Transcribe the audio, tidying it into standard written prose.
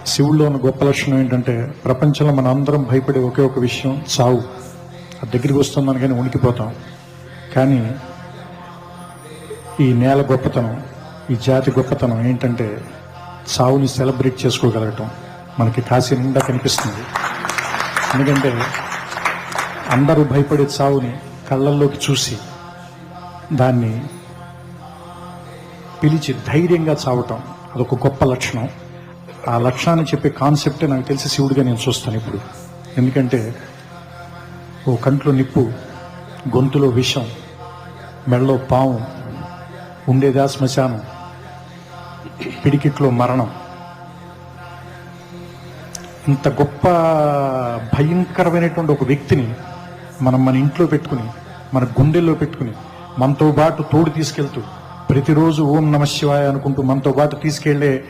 శివుల్లో ఉన్న గొప్ప లక్షణం ఏంటంటే ప్రపంచంలో మన అందరం భయపడే ఒకే ఒక విషయం చావు. ఆ దగ్గరికి వస్తుందని కానీ ఉనికిపోతాం. కానీ ఈ నేల గొప్పతనం, ఈ జాతి గొప్పతనం ఏంటంటే చావుని సెలబ్రేట్ చేసుకోగలగటం మనకి కాశీ నిండా కనిపిస్తుంది. ఎందుకంటే అందరూ భయపడే చావుని కళ్ళల్లోకి చూసి దాన్ని పిలిచి ధైర్యంగా చావటం అదొక గొప్ప లక్షణం. ఆ లక్ష్యాన్ని చెప్పే కాన్సెప్టే నాకు తెలిసి శివుడిగా నేను చూస్తాను ఇప్పుడు. ఎందుకంటే ఓ కంట్లో నిప్పు, గొంతులో విషం, మెడలో పాము, ఉండేదా శ్మశానం, పిడికిట్లో మరణం. ఇంత గొప్ప భయంకరమైనటువంటి ఒక వ్యక్తిని మనం మన ఇంట్లో పెట్టుకుని, మన గుండెల్లో పెట్టుకుని, మనతో పాటు తోడు తీసుకెళ్తూ ప్రతిరోజు ఓం నమ శివాయ అనుకుంటూ మనతో పాటు తీసుకెళ్లే